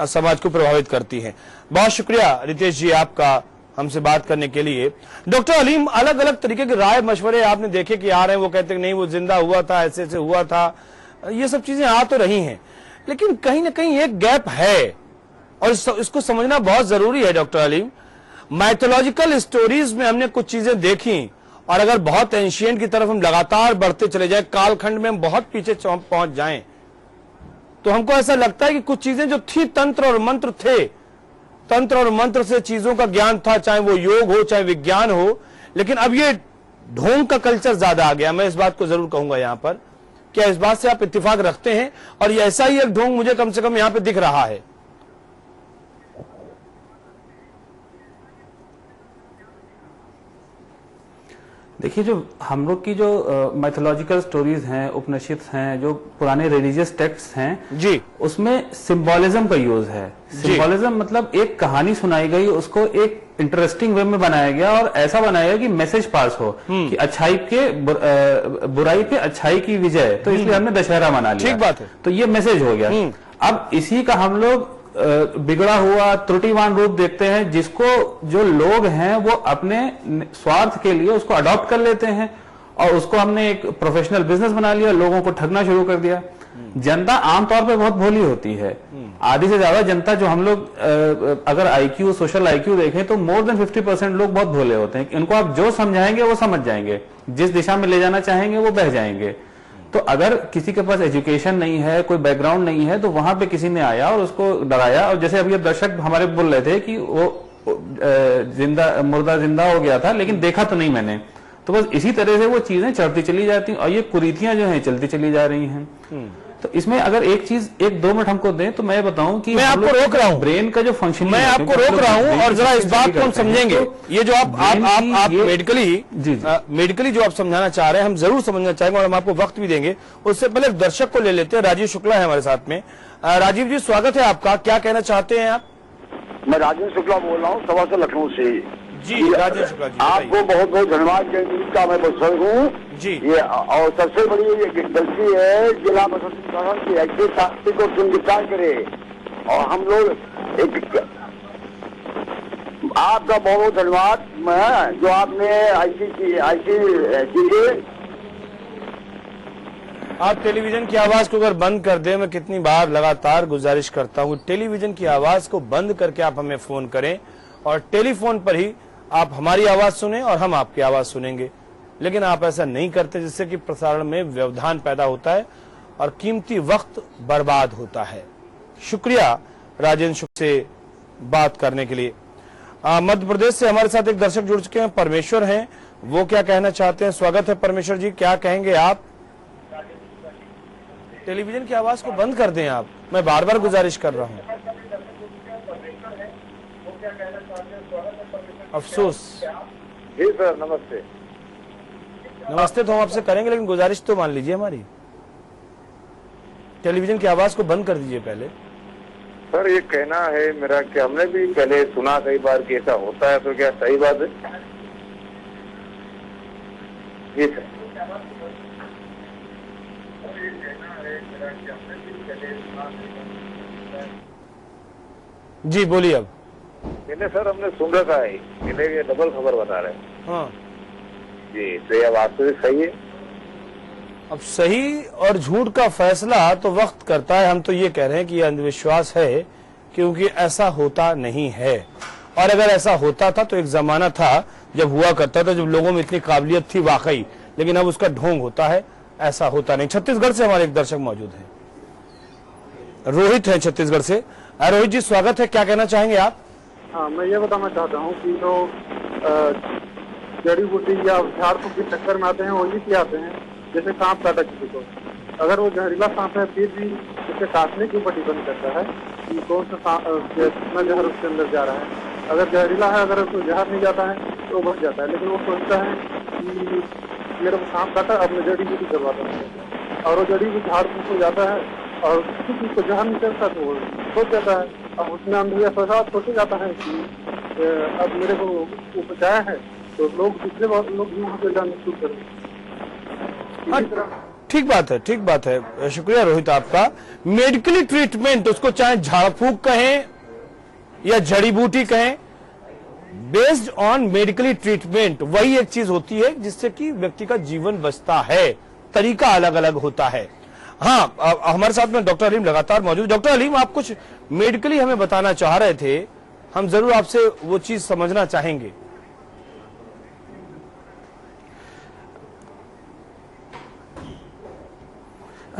समाज को प्रभावित करती है। बहुत शुक्रिया रितेश जी आपका हमसे बात करने के लिए। डॉक्टर अलीम, अलग अलग तरीके के राय मशवरे आपने देखे कि आ रहे हैं, वो कहते हैं नहीं वो जिंदा हुआ था, ऐसे ऐसे हुआ था, ये सब चीजें आ तो रही हैं, लेकिन कहीं ना कहीं एक गैप है और इसको समझना बहुत जरूरी है। डॉक्टर अलीम, माइथोलॉजिकल स्टोरीज में हमने कुछ चीजें देखी, और अगर बहुत एंशिएंट की तरफ हम लगातार बढ़ते चले जाए, कालखंड में हम बहुत पीछे पहुंच जाएं, तो हमको ऐसा लगता है कि कुछ चीजें जो थी तंत्र और मंत्र थे, तंत्र और मंत्र से चीजों का ज्ञान था, चाहे वो योग हो चाहे विज्ञान हो, लेकिन अब ये ढोंग का कल्चर ज्यादा आ गया। मैं इस बात को जरूर कहूंगा यहां पर, क्या इस बात से आप इत्तेफाक रखते हैं? और ये ऐसा ही एक ढोंग मुझे कम से कम यहां पे दिख रहा है। देखिए, जो हम लोग की जो मैथोलॉजिकल स्टोरीज हैं, उपनिषद हैं, जो पुराने रिलीजियस टेक्स्ट हैं जी, उसमें सिंबोलिज्म का यूज है। सिंबोलिज्म मतलब एक कहानी सुनाई गई, उसको एक इंटरेस्टिंग वे में बनाया गया और ऐसा बनाया गया कि मैसेज पास हो कि अच्छाई के बुराई पे अच्छाई की विजय, तो इसलिए हमने दशहरा मना लिया। ठीक बात है। तो ये मैसेज हो गया। अब इसी का हम लोग बिगड़ा हुआ त्रुटिवान रूप देखते हैं, जिसको जो लोग हैं वो अपने स्वार्थ के लिए उसको अडॉप्ट कर लेते हैं और उसको हमने एक प्रोफेशनल बिजनेस बना लिया, लोगों को ठगना शुरू कर दिया। जनता आमतौर पे बहुत भोली होती है, आधी से ज्यादा जनता, जो हम लोग अगर आईक्यू, सोशल आईक्यू देखें तो मोर देन 50% लोग बहुत भोले होते हैं। इनको आप जो समझाएंगे वो समझ जाएंगे, जिस दिशा में ले जाना चाहेंगे वो बह जाएंगे। तो अगर किसी के पास एजुकेशन नहीं है, कोई बैकग्राउंड नहीं है, तो वहां पे किसी ने आया और उसको डराया, और जैसे अब ये दर्शक हमारे बोल रहे थे कि वो मुर्दा जिंदा हो गया था लेकिन देखा तो नहीं मैंने, तो बस इसी तरह से वो चीजें चढ़ती चली जाती और ये कुरीतियां जो हैं चलती चली जा रही हैं। तो इसमें अगर एक चीज 1-2 मिनट हमको दें तो मैं बताऊं कि मैं आपको रोक रहा हूं, ब्रेन का जो फंक्शन, मैं आपको रोक रहा हूं और जरा इस बात को हम समझेंगे। ये जो आप मेडिकली जो आप समझाना चाह रहे हैं, हम जरूर समझना चाहेंगे और हम आपको वक्त भी देंगे। उससे पहले दर्शक को ले लेते हैं। राजीव शुक्ला है हमारे साथ में। राजीव जी, स्वागत है आपका, क्या कहना चाहते हैं आप? मैं राजेंद्र शुक्ला बोल रहा हूँ, सभा से लखनऊ से। जी राजेंद्र शुक्ला जी, आपको बहुत बहुत धन्यवाद। का मैं बुजुर्ग हूँ जी, ये और सबसे बड़ी ये गलती है जिला प्रशासन की ऐसे शास्त्री को गिरफ्तार करे और हम लोग एक आपका बहुत बहुत धन्यवाद। मैं जो आपने ऐसी चीजें, आप टेलीविजन की आवाज को अगर बंद कर दें, मैं कितनी बार लगातार गुजारिश करता हूं, टेलीविजन की आवाज को बंद करके आप हमें फोन करें और टेलीफोन पर ही आप हमारी आवाज सुनें और हम आपकी आवाज सुनेंगे, लेकिन आप ऐसा नहीं करते, जिससे कि प्रसारण में व्यवधान पैदा होता है और कीमती वक्त बर्बाद होता है। शुक्रिया राजेंद्र शुक्ल से बात करने के लिए। मध्य प्रदेश से हमारे साथ एक दर्शक जुड़ चुके हैं, परमेश्वर हैं, वो क्या कहना चाहते हैं? स्वागत है परमेश्वर जी, क्या कहेंगे आप? टेलीविजन की आवाज को बंद कर दें आप, मैं बार बार गुजारिश कर रहा हूं। अफसोस। जी सर, नमस्ते। नमस्ते तो हम आपसे करेंगे, लेकिन गुजारिश तो मान लीजिए हमारी। टेलीविजन की आवाज को बंद कर दीजिए पहले। सर ये कहना है मेरा कि हमने भी पहले सुना कई बार कि ऐसा होता है, तो क्या सही बात है? जी सर। जी बोलिए अब। मैंने सर हमने सुन रखा है, ये डबल खबर बता रहे हैं। हाँ जी, तो यह वास्तविक सही है? अब सही और झूठ का फैसला तो वक्त करता है। हम तो ये कह रहे हैं कि यह अंधविश्वास है, क्योंकि ऐसा होता नहीं है। और अगर ऐसा होता था तो एक जमाना था जब हुआ करता था, जब लोगों में इतनी काबिलियत थी वाकई, लेकिन अब उसका ढोंग होता है, ऐसा होता नहीं। छत्तीसगढ़ से हमारे एक दर्शक मौजूद हैं, रोहित है छत्तीसगढ़ से। रोहित जी स्वागत है, क्या कहना चाहेंगे आप? हाँ, मैं ये बताना चाहता हूँ कि जो जड़ी बूटी या झाड़ फूक के चक्कर में आते हैं वो ये आते हैं, जैसे सांप काटा किसी को, अगर वो जहरीला सांप है फिर भी उसे काटने के ऊपर डिपेंड करता है कि कौन सा कितना जहर उसके अंदर जा रहा है। अगर जहरीला है, अगर उसको जहर नहीं जाता है तो बच जाता है, लेकिन वो सोचता है कि मेरे को सांप काटा, अब मैं जड़ी बूटी करवाता हूँ, और वो जड़ी बूटी झाड़ फूक हो जाता है और किसी चीज को जहर नहीं करता तो वो सोच जाता है। अब उसमें अंधविश्वास सोचा जाता है कि अब मेरे को वो बचाया है तो लोग दूसरे लोग वहाँ पे जाने शुरू करें। ठीक बात है, ठीक बात है। शुक्रिया रोहित आपका। मेडिकली ट्रीटमेंट, उसको चाहे झाड़ फूक कहें या जड़ी बूटी कहें, बेस्ड ऑन मेडिकली ट्रीटमेंट, वही एक चीज होती है जिससे कि व्यक्ति का जीवन बचता है। तरीका अलग अलग होता है। हाँ, हमारे साथ में डॉक्टर अलीम लगातार मौजूद। डॉक्टर अलीम, आप कुछ मेडिकली हमें बताना चाह रहे थे, हम जरूर आपसे वो चीज समझना चाहेंगे।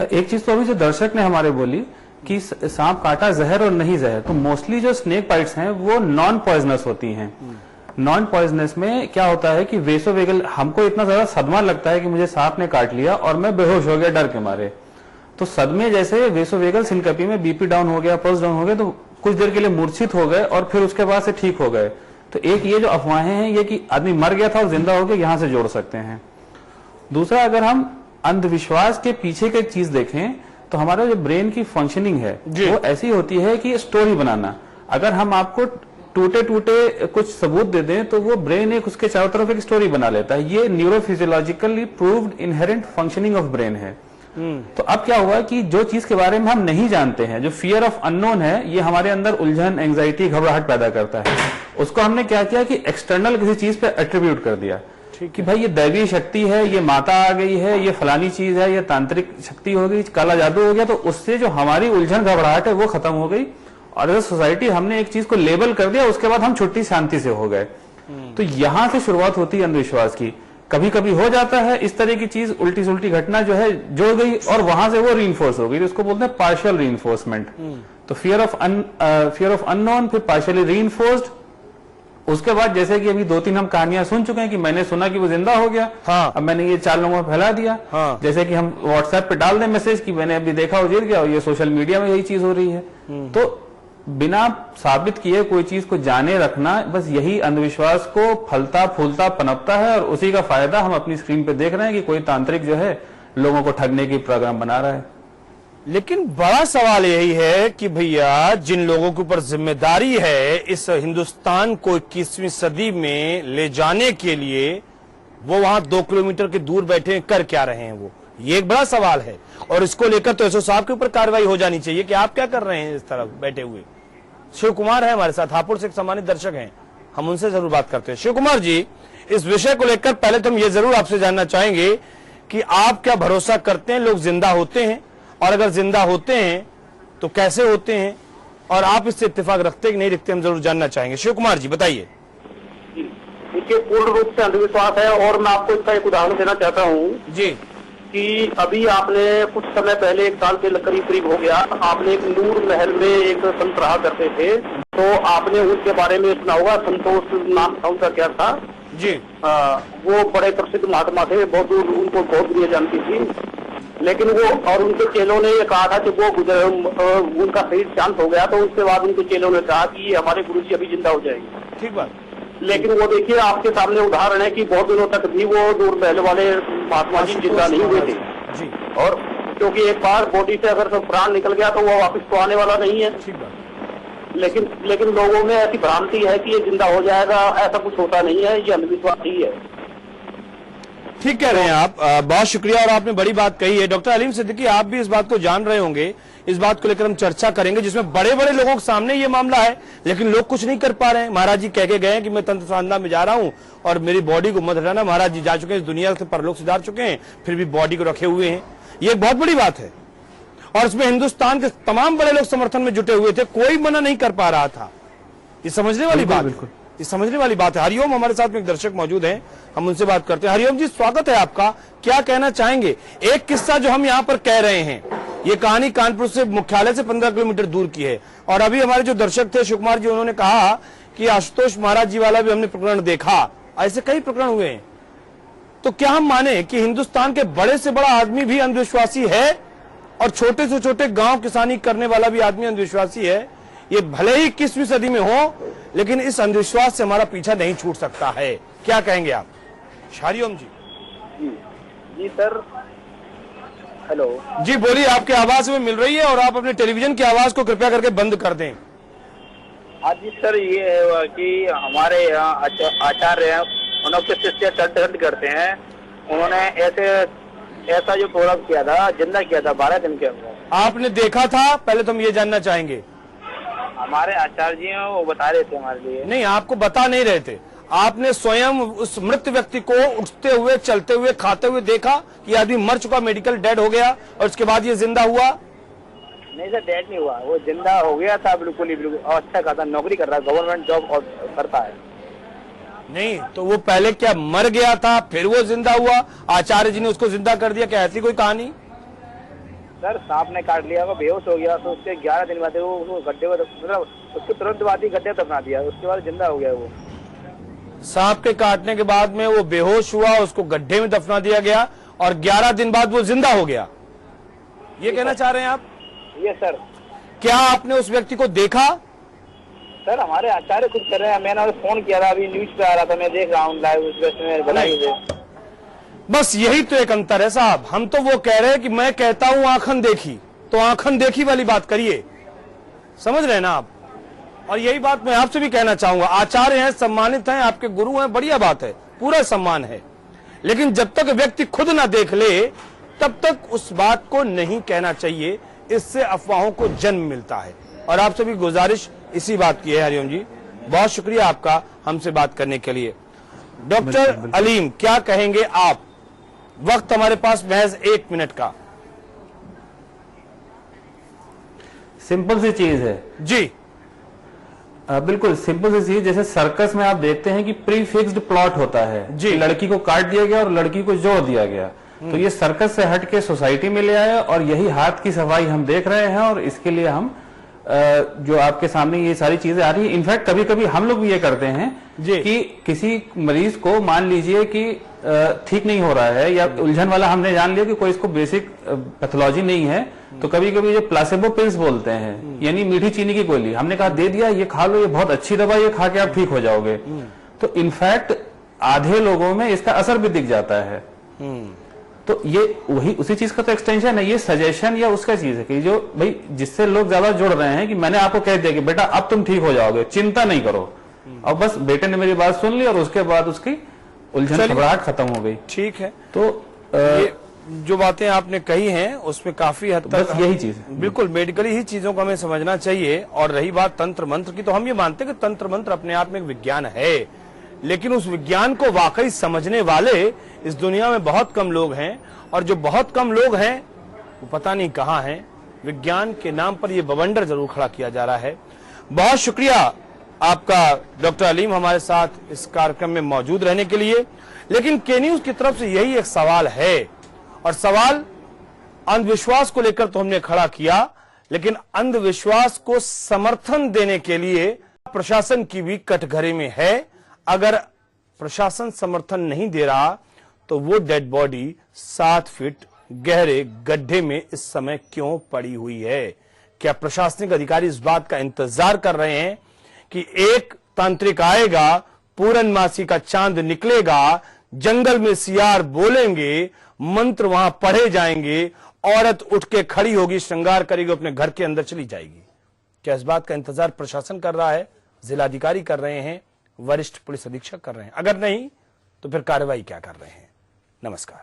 एक चीज तो अभी जो दर्शक ने हमारे बोली कि सांप काटा जहर और नहीं जहर, तो मोस्टली जो स्नेक बाइट्स हैं वो नॉन पॉइजनस होती हैं। नॉन पॉइजनस में क्या होता है कि वेसोवेगल, हमको इतना ज्यादा सदमा लगता है कि मुझे सांप ने काट लिया और मैं बेहोश हो गया डर के मारे, तो सदमे जैसे वेसोवेगल सिनकपी में बीपी डाउन हो गया, पल्स डाउन हो गया, तो कुछ देर के लिए मूर्छित हो गए और फिर उसके बाद से ठीक हो गए। तो एक ये जो अफवाहें हैं ये कि आदमी मर गया था और जिंदा हो गया, यहां से जोड़ सकते हैं। दूसरा, अगर हम अंधविश्वास के पीछे की चीज देखें तो हमारा जो ब्रेन की फंक्शनिंग है वो ऐसी होती है कि स्टोरी बनाना। अगर हम आपको टूटे टूटे कुछ सबूत दे दें तो वो ब्रेन एक उसके चारों तरफ एक स्टोरी बना लेता है। ये neurophysiologically proved inherent functioning of brain है। तो अब क्या हुआ कि जो चीज के बारे में हम नहीं जानते हैं, जो फियर ऑफ अननोन है, ये हमारे अंदर उलझन, एंग्जाइटी, घबराहट पैदा करता है। उसको हमने क्या किया कि एक्सटर्नल किसी चीज पे एट्रीब्यूट कर दिया कि भाई ये दैवीय शक्ति है, ये माता आ गई है, ये फलानी चीज है, ये तांत्रिक शक्ति हो गई, काला जादू हो गया। तो उससे जो हमारी उलझन घबराहट है वो खत्म हो गई और एज सोसाइटी हमने एक चीज को लेबल कर दिया, उसके बाद हम छुट्टी शांति से हो गए। तो यहां से शुरुआत होती है अंधविश्वास की। कभी कभी हो जाता है इस तरह की चीज, उल्टी सुल्टी घटना जो है जुड़ गई और वहां से वो रीइंफोर्स हो गई, तो उसको बोलते हैं पार्शियल रीइंफोर्समेंट। तो फियर ऑफ अननोन, फिर पार्शियली रीइंफोर्स्ड। उसके बाद जैसे कि अभी 2-3 हम कहानियां सुन चुके हैं कि मैंने सुना कि वो जिंदा हो गया। हाँ। अब मैंने ये 4 लोगों में फैला दिया। हाँ। जैसे कि हम व्हाट्सएप पे डाल दें मैसेज कि मैंने अभी देखा वो गिर गया, और ये सोशल मीडिया में यही चीज हो रही है। तो बिना साबित किए कोई चीज को जाने रखना, बस यही अंधविश्वास को फलता फूलता पनपता है, और उसी का फायदा हम अपनी स्क्रीन पे देख रहे हैं कि कोई तांत्रिक जो है लोगों को ठगने की प्रोग्राम बना रहा है। लेकिन बड़ा सवाल यही है कि भैया जिन लोगों के ऊपर जिम्मेदारी है इस हिंदुस्तान को 21वीं सदी में ले जाने के लिए, वो वहां 2 किलोमीटर के दूर बैठे कर क्या रहे हैं, वो ये एक बड़ा सवाल है। और इसको लेकर तो एसओ साहब के ऊपर कार्रवाई हो जानी चाहिए कि आप क्या कर रहे हैं इस तरफ बैठे हुए। शिव कुमार है हमारे साथ, हापुड़ से एक सम्मानित दर्शक हैं, हम उनसे जरूर बात करते हैं। शिव कुमार जी, इस विषय को लेकर पहले तो हम ये जरूर आपसे जानना चाहेंगे कि आप क्या भरोसा करते हैं लोग जिंदा होते हैं, और अगर जिंदा होते हैं तो कैसे होते हैं, और आप इससे इत्तेफाक रखते कि नहीं रखते, हम जरूर जानना चाहेंगे। शिव कुमार जी बताइए। देखिए, पूर्ण रूप से अंधविश्वास है, और मैं आपको इसका एक उदाहरण देना चाहता हूँ जी। कि अभी आपने कुछ समय पहले, 1 साल के करीब हो गया, आपने एक नूर महल में एक संत रहा करते थे, तो आपने उनके बारे में सुना होगा, संतोष नाम था उनका, क्या था जी? वो बड़े प्रसिद्ध महात्मा थे, बहुत दूर उनको बहुत दुनिया जानती थी, लेकिन वो और उनके चेलों ने ये कहा था कि वो उनका शरीर शांत हो गया, तो उसके बाद उनके चेलों ने कहा कि ये हमारे गुरु जी अभी जिंदा हो जाएंगे। ठीक बात। लेकिन वो देखिए आपके सामने उदाहरण है कि बहुत दिनों तक भी वो दूर महल वाले महात्मा जी जिंदा नहीं हुए थे जी। और क्योंकि एक बार बॉडी से अगर प्राण निकल गया तो वो वापस तो आने वाला नहीं है। ठीक बात। लेकिन लोगों में ऐसी भ्रांति है कि ये जिंदा हो जाएगा, ऐसा कुछ होता नहीं है, ये अंधविश्वास ही है। ठीक कह रहे हैं आप, बहुत शुक्रिया, और आपने बड़ी बात कही है। डॉक्टर अलीम सिद्दीकी, आप भी इस बात को जान रहे होंगे, इस बात को लेकर हम चर्चा करेंगे, जिसमें बड़े बड़े लोगों के सामने ये मामला है, लेकिन लोग कुछ नहीं कर पा रहे हैं। महाराज जी कह के गए कि मैं तंत्र साधना में जा रहा हूं और मेरी बॉडी को मत हटाना। महाराज जी जा चुके हैं, इस दुनिया से परलोक सुधार चुके हैं, फिर भी बॉडी को रखे हुए हैं। ये एक बहुत बड़ी बात है, और इसमें हिंदुस्तान के तमाम बड़े लोग समर्थन में जुटे हुए थे, कोई मना नहीं कर पा रहा था। ये समझने वाली बात, बिल्कुल ये समझने वाली बात है। हरिओम, हमारे साथ में एक दर्शक मौजूद हैं, हम उनसे बात करते हैं। हरिओम जी, स्वागत है आपका, क्या कहना चाहेंगे? एक किस्सा जो हम यहाँ पर कह रहे हैं, ये कहानी कानपुर से मुख्यालय से 15 किलोमीटर दूर की है, और अभी हमारे जो दर्शक थे शिव कुमार जी, उन्होंने कहा कि आशुतोष महाराज जी वाला भी हमने प्रकरण देखा, ऐसे कई प्रकरण हुए हैं। तो क्या हम माने कि हिंदुस्तान के बड़े से बड़ा आदमी भी अंधविश्वासी है और छोटे से छोटे गांव किसानी करने वाला भी आदमी अंधविश्वासी है? ये भले ही 21वीं सदी में हो, लेकिन इस अंधविश्वास से हमारा पीछा नहीं छूट सकता है। क्या कहेंगे आप? हरिओम जी। जी सर, हेलो जी बोलिए, आपकी आवाज में मिल रही है, और आप अपने टेलीविजन की आवाज को कृपया करके बंद कर दें। हाँ जी सर, ये है कि हमारे यहाँ आचार्य हैं, उनके शिष्य चंड करते हैं, उन्होंने ऐसा जो प्रोग्राम किया था, जिंदा किया था 12 दिन के अंदर। आपने देखा था? पहले तो हम ये जानना चाहेंगे। हमारे आचार्य जी हैं, वो बता रहे थे हमारे लिए। नहीं, आपको बता नहीं रहे थे, आपने स्वयं उस मृत व्यक्ति को उठते हुए, चलते हुए, खाते हुए देखा कि आदमी मर चुका, मेडिकल डेड हो गया, और उसके बाद ये जिंदा हुआ? नहीं सर, डेड नहीं हुआ, वो जिंदा हो गया था, बिल्कुल ही बिल्कुल, और अच्छा खासा नौकरी कर रहा है, गवर्नमेंट जॉब करता है। नहीं तो वो पहले क्या मर गया था फिर वो जिंदा हुआ, आचार्य जी ने उसको जिंदा कर दिया, क्या ऐसी कोई कहानी? सर सांप ने काट लिया, वो बेहोश हो गया, तो उसके 11 दिन बाद वो गड्ढे में, मतलब उसके तुरंत बाद ही गड्ढे दफना दिया, उसके बाद जिंदा हो गया। वो सांप के काटने के बाद में वो बेहोश हुआ, उसको गड्ढे में दफना दिया गया, और 11 दिन बाद वो जिंदा हो गया, ये कहना चाह रहे हैं आप? ये सर। क्या आपने उस व्यक्ति को देखा? सर हमारे आचार्य कुछ कर रहे हैं, मैंने फोन किया था, अभी न्यूज पे आ रहा था, मैं देख रहा हूँ लाइव, उस बनाई। बस यही तो एक अंतर है साहब, हम तो वो कह रहे हैं कि मैं कहता हूं आंखन देखी, तो आंखन देखी वाली बात करिए, समझ रहे हैं ना आप? और यही बात मैं आपसे भी कहना चाहूंगा, आचार्य हैं, सम्मानित हैं, आपके गुरु हैं, बढ़िया बात है, पूरा सम्मान है, लेकिन जब तक व्यक्ति खुद ना देख ले तब तक उस बात को नहीं कहना चाहिए, इससे अफवाहों को जन्म मिलता है। और आपसे भी गुजारिश इसी बात की है। हरिओम जी, बहुत शुक्रिया आपका हमसे बात करने के लिए। डॉक्टर अलीम, क्या कहेंगे आप? वक्त हमारे पास महज 1 मिनट का। सिंपल सी चीज है जी, बिल्कुल सिंपल सी चीज। जैसे सर्कस में आप देखते हैं कि प्री फिक्स्ड प्लॉट होता है जी, लड़की को काट दिया गया और लड़की को जोड़ दिया गया, तो ये सर्कस से हट के सोसाइटी में ले आया, और यही हाथ की सफाई हम देख रहे हैं, और इसके लिए हम जो आपके सामने ये सारी चीजें आ रही है। इनफैक्ट कभी कभी हम लोग भी ये करते हैं कि किसी मरीज को मान लीजिए कि ठीक नहीं हो रहा है या उलझन वाला, हमने जान लिया कि कोई इसको बेसिक पैथोलॉजी नहीं है, तो कभी कभी जो प्लासेबो पिल्स बोलते हैं, यानी मीठी चीनी की गोली, हमने कहा दे दिया, ये खा लो, ये बहुत अच्छी दवाई है, खा के आप ठीक हो जाओगे। तो इनफैक्ट आधे लोगों में इसका असर भी दिख जाता है। तो ये वही उसी चीज का तो एक्सटेंशन है, ये सजेशन या उसका चीज है कि जो भाई जिससे लोग ज्यादा जुड़ रहे हैं कि मैंने आपको कह दिया कि बेटा अब तुम ठीक हो जाओगे, चिंता नहीं करो। अब बस बेटे ने मेरी बात सुन ली और उसके बाद उसकी उलझन घबराहट खत्म हो गई। ठीक है, तो ये जो बातें आपने कही हैं उसमें काफी हद तक बस यही चीज है। बिल्कुल मेडिकली ही चीजों को हमें समझना चाहिए। और रही बात तंत्र मंत्र की, तो हम ये मानते हैं कि तंत्र मंत्र अपने आप में एक विज्ञान है, लेकिन उस विज्ञान को वाकई समझने वाले इस दुनिया में बहुत कम लोग हैं, और जो बहुत कम लोग हैं वो पता नहीं कहां हैं। विज्ञान के नाम पर ये बवंडर जरूर खड़ा किया जा रहा है। बहुत शुक्रिया आपका डॉक्टर अलीम हमारे साथ इस कार्यक्रम में मौजूद रहने के लिए। लेकिन के न्यूज की तरफ से यही एक सवाल है, और सवाल अंधविश्वास को लेकर तो हमने खड़ा किया, लेकिन अंधविश्वास को समर्थन देने के लिए प्रशासन की भी कटघरे में है। अगर प्रशासन समर्थन नहीं दे रहा तो वो डेड बॉडी 7 फीट गहरे गड्ढे में इस समय क्यों पड़ी हुई है? क्या प्रशासनिक अधिकारी इस बात का इंतजार कर रहे हैं कि एक तांत्रिक आएगा, पूर्णमासी का चांद निकलेगा, जंगल में सियार बोलेंगे, मंत्र वहां पढ़े जाएंगे, औरत उठ के खड़ी होगी, श्रृंगार करेगी, अपने घर के अंदर चली जाएगी? क्या इस बात का इंतजार प्रशासन कर रहा है? जिलाधिकारी कर रहे हैं? वरिष्ठ पुलिस अधीक्षक कर रहे हैं? अगर नहीं तो फिर कार्रवाई क्या कर रहे हैं? नमस्कार।